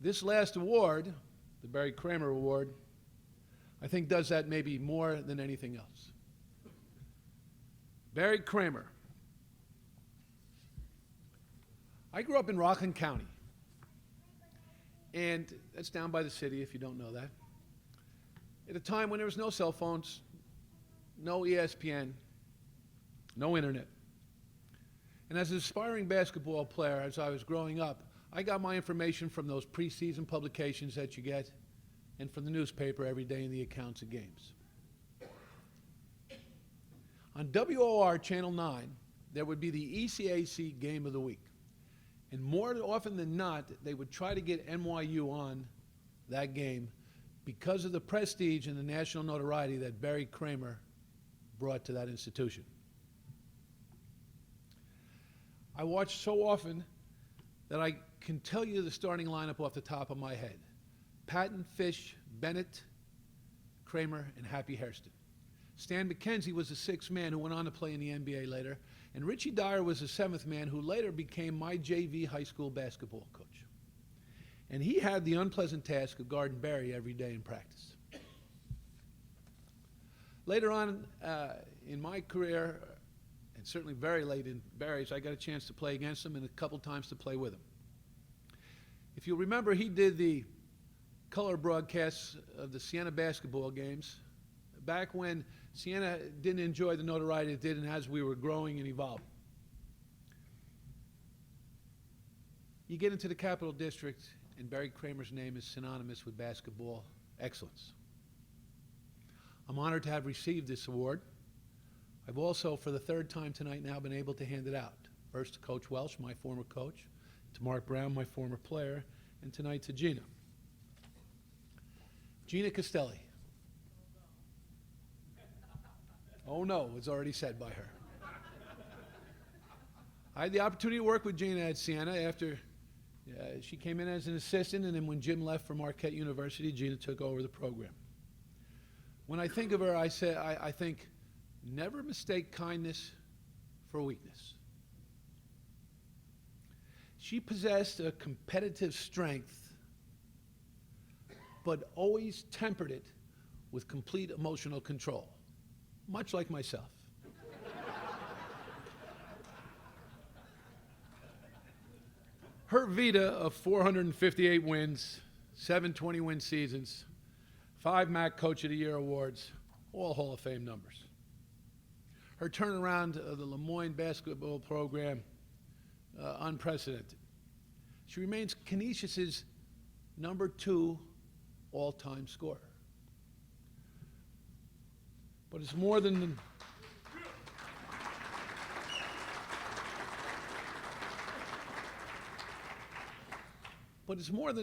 This last award, the Barry Kramer Award, I think does that maybe more than anything else. Barry Kramer. I grew up in Rockland County, and that's down by the city if you don't know that. At a time when there was no cell phones, no ESPN, no internet. And as an aspiring basketball player, as I was growing up, I got my information from those preseason publications that you get and from the newspaper every day in the accounts of games. On WOR Channel 9, there would be the ECAC Game of the Week. And more often than not, they would try to get NYU on that game because of the prestige and the national notoriety that Barry Kramer brought to that institution. I watched so often that I can tell you the starting lineup off the top of my head. Patton, Fish, Bennett, Kramer, and Happy Hairston. Stan McKenzie was the sixth man who went on to play in the NBA later, and Richie Dyer was the seventh man who later became my JV high school basketball coach. And he had the unpleasant task of guarding Barry every day in practice. Later on in my career, and certainly very late in Barry's, I got a chance to play against him and a couple times to play with him. If you remember, he did the color broadcasts of the Siena basketball games back when Siena didn't enjoy the notoriety it did, and as we were growing and evolving. You get into the Capital District, and Barry Kramer's name is synonymous with basketball excellence. I'm honored to have received this award. I've also, for the third time tonight now, been able to hand it out. First to Coach Welsh, my former coach, to Mark Brown, my former player, and tonight to GINA. GINA CASTELLI. Oh no, it was already said by her. I had the opportunity to work with GINA at Siena after she came in as an assistant, and then when Jim left for Marquette University, GINA took over the program. When I think of her, I think, never mistake kindness for weakness. She possessed a competitive strength, but always tempered it with complete emotional control, much like myself. Her vita of 458 wins, 7 20-win seasons, 5 MAC Coach of the Year awards, all Hall of Fame numbers. Her turnaround of the Lemoyne basketball program, unprecedented. She remains Canisius's #2 all-time scorer. But it's more than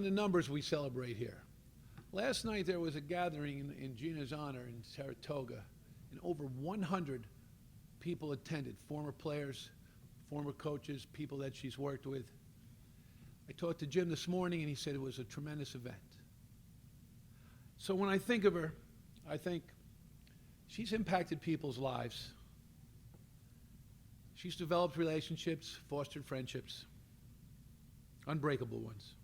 the numbers we celebrate here. Last night there was a gathering in GINA's honor in Saratoga, and over 100 people attended, former players, former coaches, people that she's worked with. I talked to Jim this morning, and he said it was a tremendous event. So when I think of her, I think she's impacted people's lives. She's developed relationships, fostered friendships, unbreakable ones.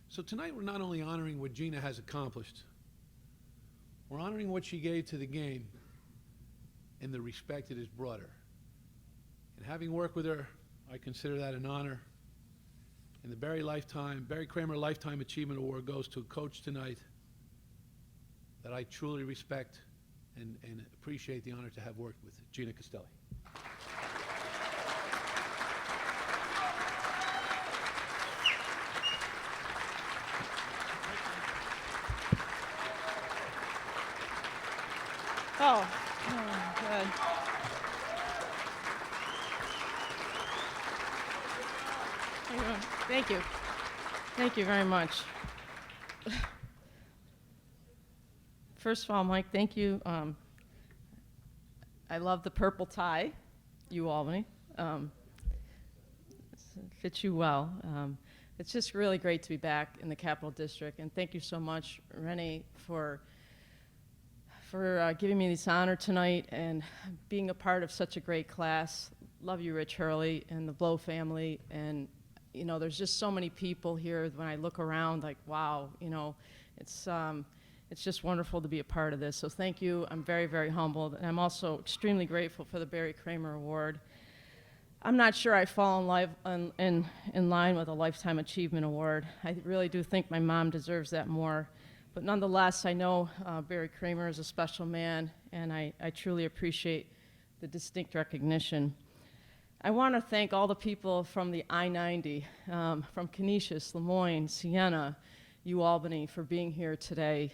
So tonight we're not only honoring what GINA has accomplished, we're honoring what she gave to the game and the respect it has brought her. And having worked with her, I consider that an honor. And the Barry Kramer Lifetime Achievement Award goes to a coach tonight that I truly respect and appreciate the honor to have worked with, GINA CASTELLI. Oh, good. Thank you. Thank you very much. First of all, Mike, thank you. I love the purple tie, Albany. It fits you well. It's just really great to be back in the Capital District, and thank you so much, Renee, for giving me this honor tonight and being a part of such a great class. Love you, Rich Hurley, and the Blow family, and you know, there's just so many people here. When I look around, like, wow, you know, it's just wonderful to be a part of this. So thank you. I'm very, very humbled. And I'm also extremely grateful for the Barry Kramer Award. I'm not sure I fall in line with a Lifetime Achievement Award. I really do think my mom deserves that more. But nonetheless, I know Barry Kramer is a special man, and I truly appreciate the distinct recognition. I want to thank all the people from the I-90, from Canisius, Lemoyne, Siena, Albany, for being here today.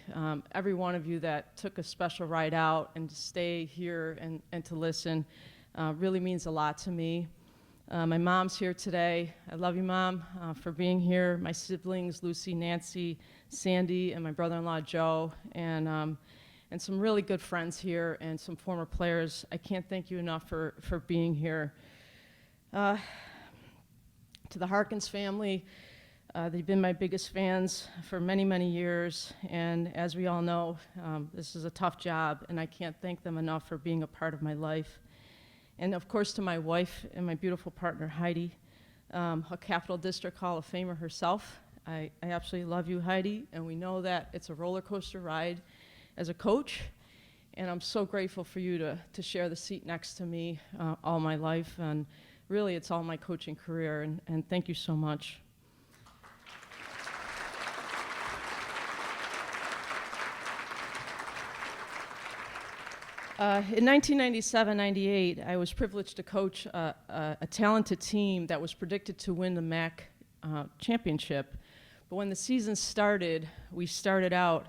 Every one of you that took a special ride out and to stay here and to listen really means a lot to me. My mom's here today. I love you, Mom, for being here. My siblings, Lucy, Nancy, Sandy, and my brother-in-law, Joe, and some really good friends here and some former players. I can't thank you enough for being here. To the Harkins family, they've been my biggest fans for many, many years, and as we all know, this is a tough job, and I can't thank them enough for being a part of my life. And of course, to my wife and my beautiful partner, Heidi, a Capital District Hall of Famer herself. I absolutely love you, Heidi, and we know that it's a roller coaster ride as a coach, and I'm so grateful for you to share the seat next to me all my life, and really it's all my coaching career, and thank you so much. In 1997-98, I was privileged to coach a talented team that was predicted to win the MAC championship. But when the season started, we started out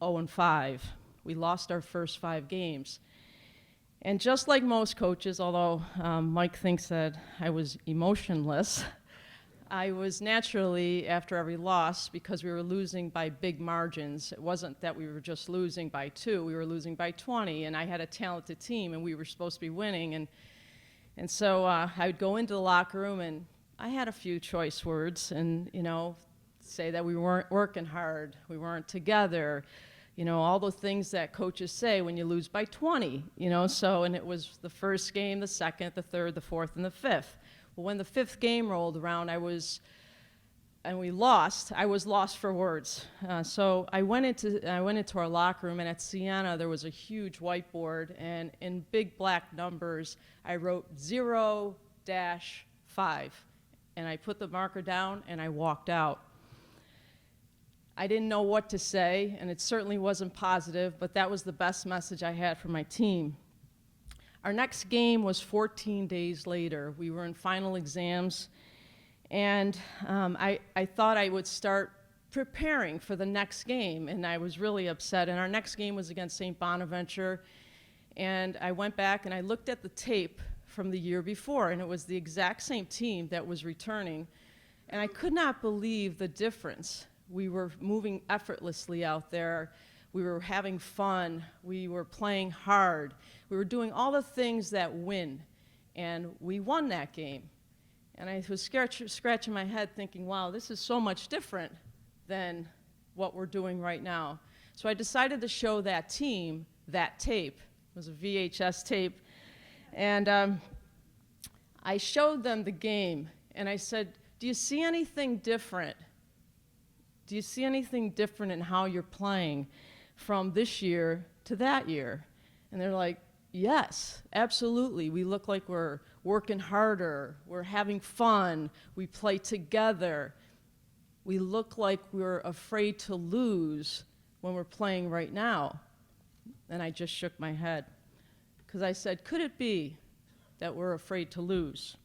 0-5. We lost our first 5 games. And just like most coaches, although Mike thinks that I was emotionless, I was naturally, after every loss, because we were losing by big margins. It wasn't that we were just losing by 2, we were losing by 20, and I had a talented team, and we were supposed to be winning. And so I would go into the locker room, and I had a few choice words, and, you know, say that we weren't working hard, we weren't together, you know, all the things that coaches say when you lose by 20, you know. So, and it was the first game, the second, the third, the fourth, and the fifth. Well, when the 5th game rolled around, we lost, I was lost for words. So I went into our locker room, and at Siena there was a huge whiteboard, and in big black numbers I wrote 0-5, and I put the marker down and I walked out. I didn't know what to say, and it certainly wasn't positive, but that was the best message I had for my team. Our next game was 14 days later. We were in final exams, and I thought I would start preparing for the next game, and I was really upset. And our next game was against St. Bonaventure, and I went back and I looked at the tape from the year before, and it was the exact same team that was returning, and I could not believe the difference. We were moving effortlessly out there. We were having fun. We were playing hard. We were doing all the things that win, and we won that game. And I was scratching my head thinking, wow, this is so much different than what we're doing right now. So I decided to show that team that tape. It was a VHS tape. And I showed them the game, and I said, do you see anything different? Do you see anything different in how you're playing from this year to that year? And they're like, yes, absolutely. We look like we're working harder, we're having fun, we play together. We look like we're afraid to lose when we're playing right now. And I just shook my head, because I said, could it be that we're afraid to lose?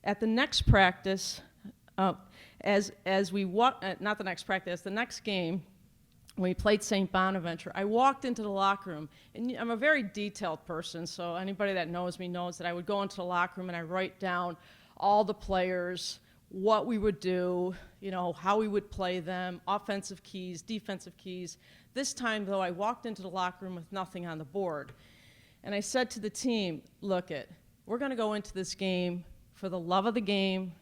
At the next practice, as we walked, not the next practice, the next game, when we played St. Bonaventure, I walked into the locker room, and I'm a very detailed person, so anybody that knows me knows that I would go into the locker room and I write down all the players, what we would do, you know, how we would play them, offensive keys, defensive keys. This time, though, I walked into the locker room with nothing on the board. And I said to the team, look it, we're gonna go into this game for the love of the game,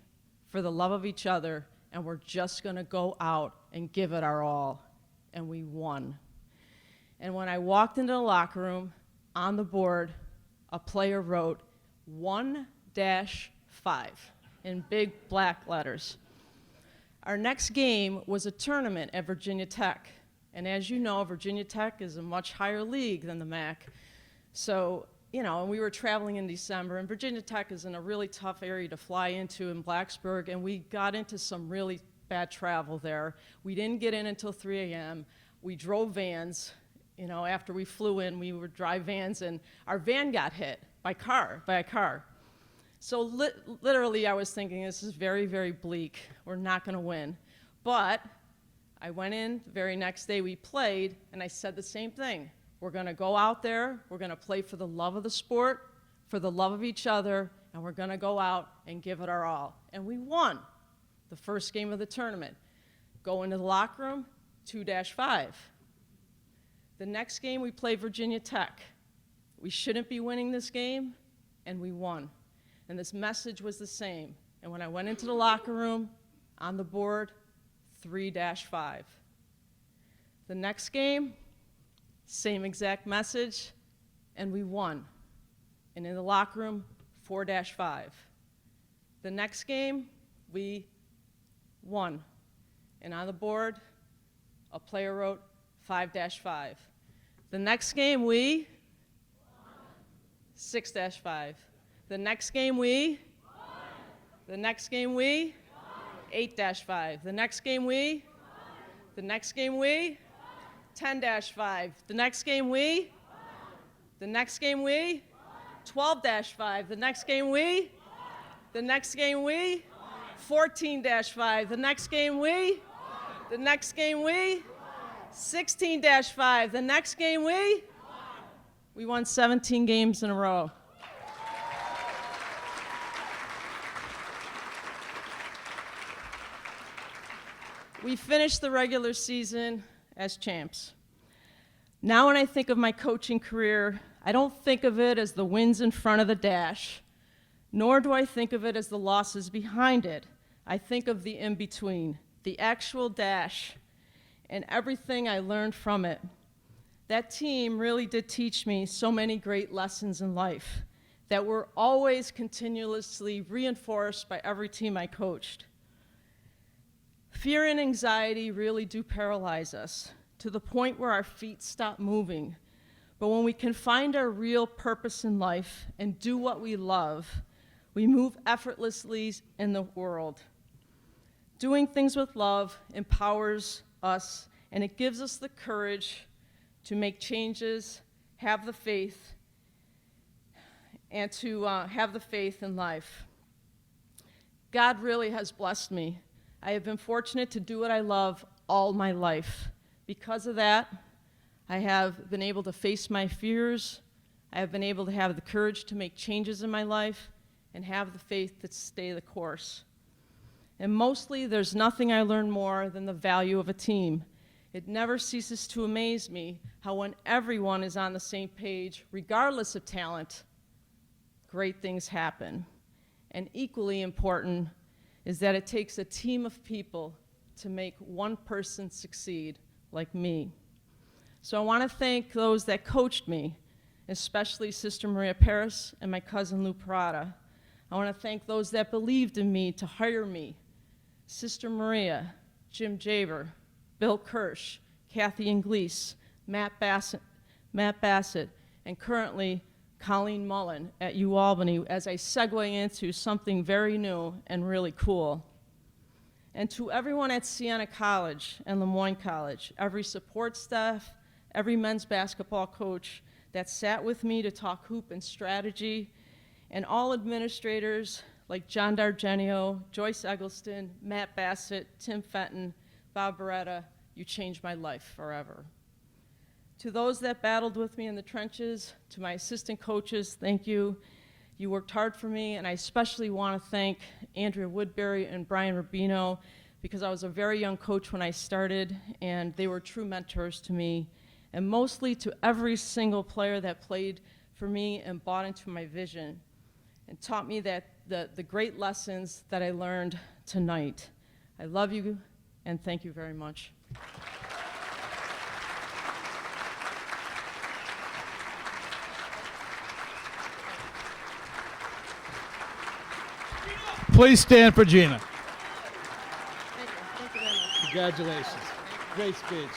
for the love of each other, and we're just gonna go out and give it our all. And we won. And when I walked into the locker room, on the board, a player wrote 1-5. in big black letters. Our next game was a tournament at Virginia Tech. And as you know, Virginia Tech is a much higher league than the MAC. So, and we were traveling in December, and Virginia Tech is in a really tough area to fly into in Blacksburg, and we got into some really bad travel there. We didn't get in until 3 a.m. We drove vans. After we flew in, we would drive vans, and our van got hit by a car. So literally, I was thinking, this is very, very bleak. We're not going to win. But I went in the very next day we played, and I said the same thing. We're going to go out there, we're going to play for the love of the sport, for the love of each other, and we're going to go out and give it our all. And we won the first game of the tournament. Go into the locker room, 2-5. The next game we play Virginia Tech. We shouldn't be winning this game, and we won. And this message was the same. And when I went into the locker room, on the board, 3-5. The next game, same exact message, and we won. And in the locker room, 4-5. The next game, we won. And on the board, a player wrote 5-5. The next game, we 6-5. The next game, we the next game, we 8-5. The next game, we the next game, we 10-5. The next game, we the next game, we 12-5. The next game, we the next game, we 14-5. The next game, we the next game, we 16-5. The next game, we won 17 games in a row. We finished the regular season as champs. Now when I think of my coaching career, I don't think of it as the wins in front of the dash, nor do I think of it as the losses behind it. I think of the in-between, the actual dash, and everything I learned from it. That team really did teach me so many great lessons in life that were always continuously reinforced by every team I coached. Fear and anxiety really do paralyze us to the point where our feet stop moving. But when we can find our real purpose in life and do what we love, we move effortlessly in the world. Doing things with love empowers us, and it gives us the courage to make changes, have the faith, and to have the faith in life. God really has blessed me. I have been fortunate to do what I love all my life. Because of that, I have been able to face my fears. I have been able to have the courage to make changes in my life and have the faith to stay the course. And mostly, there's nothing I learn more than the value of a team. It never ceases to amaze me how when everyone is on the same page, regardless of talent, great things happen. And equally important is that it takes a team of people to make one person succeed, like me. So I want to thank those that coached me, especially Sister Maria Paris and my cousin Lou Parada. I want to thank those that believed in me to hire me, Sister Maria, Jim Jaber, Bill Kirsch, Kathy Inglese, Matt Bassett, and currently Colleen Mullen at UAlbany as I segue into something very new and really cool. And to everyone at Siena College and Lemoyne College, every support staff, every men's basketball coach that sat with me to talk hoop and strategy, and all administrators like John Dargenio, Joyce Eggleston, Matt Bassett, Tim Fenton, Bob Beretta, you changed my life forever. To those that battled with me in the trenches, to my assistant coaches, thank you. You worked hard for me, and I especially want to thank Andrea Woodbury and Brian Rubino, because I was a very young coach when I started, and they were true mentors to me, and mostly to every single player that played for me and bought into my vision, and taught me that the great lessons that I learned tonight. I love you, and thank you very much. Please stand for Gina. Thank you. Thank you very much. Congratulations. Great speech.